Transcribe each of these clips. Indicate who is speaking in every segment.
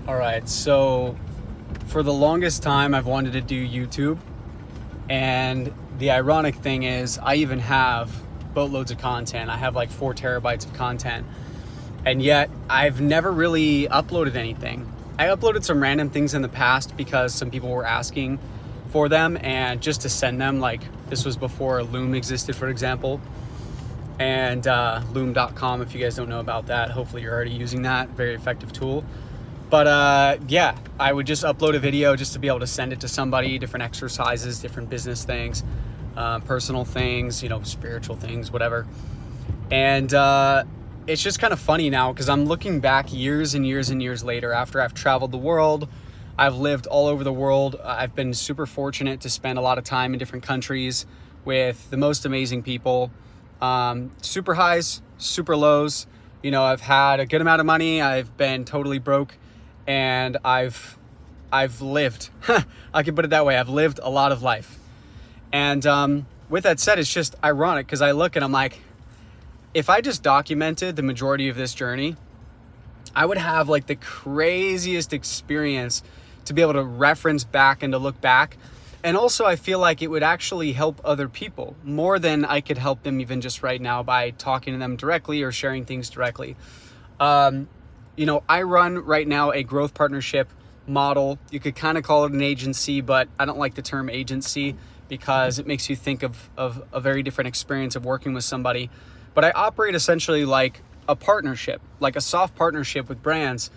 Speaker 1: All right, so for the longest time, I've wanted to do YouTube. And the ironic thing is, I even have boatloads of content. I have like 4 terabytes of content. And yet, I've never really uploaded anything. I uploaded some random things in the past because some people were asking for them and just to send them. Like, this was before Loom existed, for example. And loom.com, if you guys don't know about that, hopefully you're already using that. Very effective tool. But yeah, I would just upload a video just to be able to send it to somebody, different exercises, different business things, personal things, spiritual things, whatever. And it's just kind of funny now because I'm looking back years and years and years later after I've traveled the world. I've lived all over the world. I've been super fortunate to spend a lot of time in different countries with the most amazing people. Super highs, super lows. I've had a good amount of money. I've been totally broke. And I've lived, I can put it that way. I've lived a lot of life. And with that said, it's just ironic because I look and I'm like, if I just documented the majority of this journey, I would have like the craziest experience to be able to reference back and to look back. And also I feel like it would actually help other people more than I could help them even just right now by talking to them directly or sharing things directly. I run right now a growth partnership model. You could kind of call it an agency, but I don't like the term agency because it makes you think of a very different experience of working with somebody. But I operate essentially like a partnership, like a soft partnership with brands.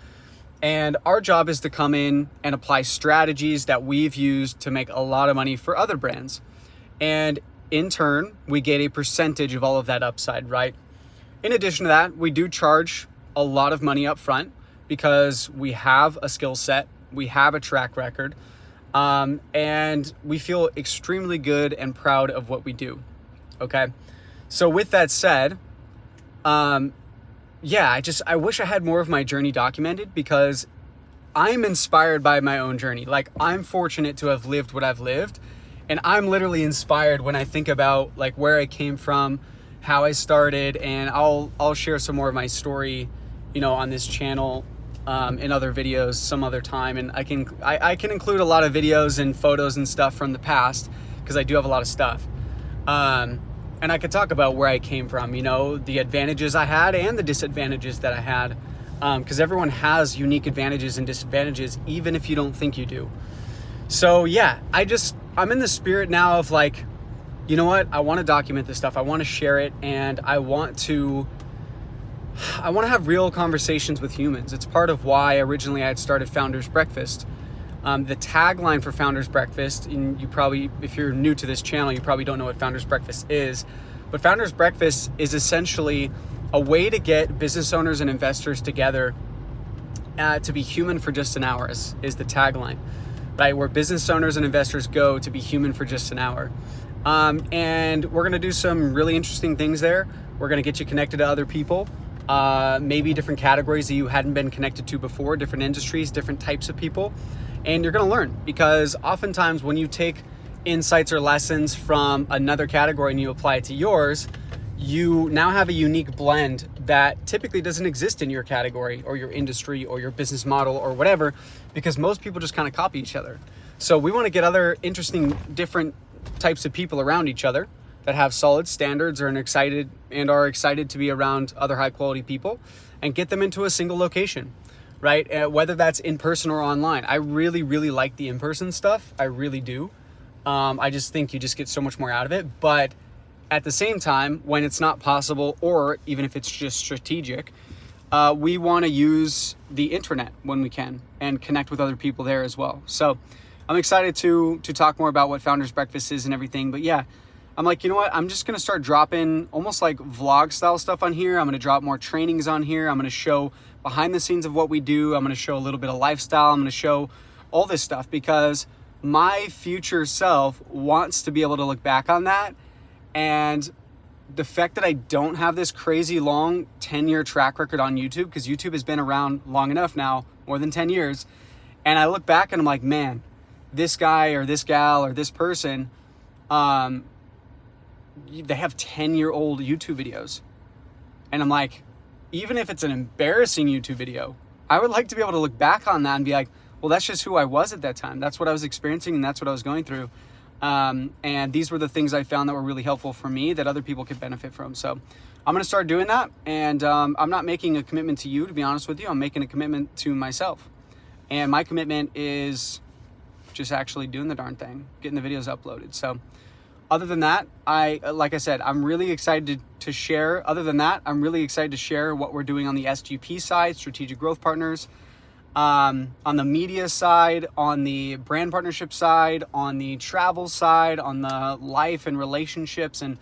Speaker 1: And our job is to come in and apply strategies that we've used to make a lot of money for other brands. And in turn, we get a percentage of all of that upside, right? In addition to that, we do charge a lot of money up front because we have a skill set, we have a track record, and we feel extremely good and proud of what we do. Okay. So with that said, I wish I had more of my journey documented because I'm inspired by my own journey. Like, I'm fortunate to have lived what I've lived, and I'm literally inspired when I think about like where I came from, how I started, and I'll share some more of my story on this channel in other videos some other time. And I can include a lot of videos and photos and stuff from the past because I do have a lot of stuff. And I could talk about where I came from, the advantages I had and the disadvantages that I had. Because everyone has unique advantages and disadvantages, even if you don't think you do. So yeah, I'm in the spirit now of like, you know what? I want to document this stuff. I want to share it, and I want to have real conversations with humans. It's part of why originally I had started Founders Breakfast. The tagline for Founders Breakfast, and you probably, if you're new to this channel, you probably don't know what Founders Breakfast is, but Founders Breakfast is essentially a way to get business owners and investors together to be human for just an hour is the tagline, right? Where business owners and investors go to be human for just an hour. And we're going to do some really interesting things there. We're going to get you connected to other people. Maybe different categories that you hadn't been connected to before, different industries, different types of people. And you're going to learn, because oftentimes when you take insights or lessons from another category and you apply it to yours, you now have a unique blend that typically doesn't exist in your category or your industry or your business model or whatever, because most people just kind of copy each other. So we want to get other interesting, different types of people around each other that have solid standards are excited to be around other high quality people, and get them into a single location, right? Whether that's in person or online. I really, really like the in-person stuff. I really do. I just think you just get so much more out of it. But at the same time, when it's not possible, or even if it's just strategic, we want to use the internet when we can and connect with other people there as well. So I'm excited to talk more about what Founders Breakfast is and everything. But yeah, I'm like, you know what? I'm just going to start dropping almost like vlog style stuff on here. I'm going to drop more trainings on here. I'm going to show behind the scenes of what we do. I'm going to show a little bit of lifestyle. I'm going to show all this stuff because my future self wants to be able to look back on that. And the fact that I don't have this crazy long 10-year track record on YouTube, because YouTube has been around long enough now, more than 10 years. And I look back and I'm like, man, this guy or this gal or this person, they have 10-year-old YouTube videos. And I'm like, even if it's an embarrassing YouTube video, I would like to be able to look back on that and be like, well, that's just who I was at that time. That's what I was experiencing, and that's what I was going through. And these were the things I found that were really helpful for me that other people could benefit from. So I'm going to start doing that. And I'm not making a commitment to you, to be honest with you. I'm making a commitment to myself. And my commitment is just actually doing the darn thing, getting the videos uploaded. So other than that, like I said, I'm really excited to share. Other than that, I'm really excited to share what we're doing on the SGP side, Strategic Growth Partners, on the media side, on the brand partnership side, on the travel side, on the life and relationships and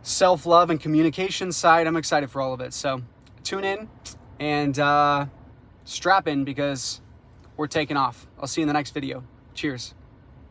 Speaker 1: self-love and communication side. I'm excited for all of it. So tune in and strap in, because we're taking off. I'll see you in the next video. Cheers.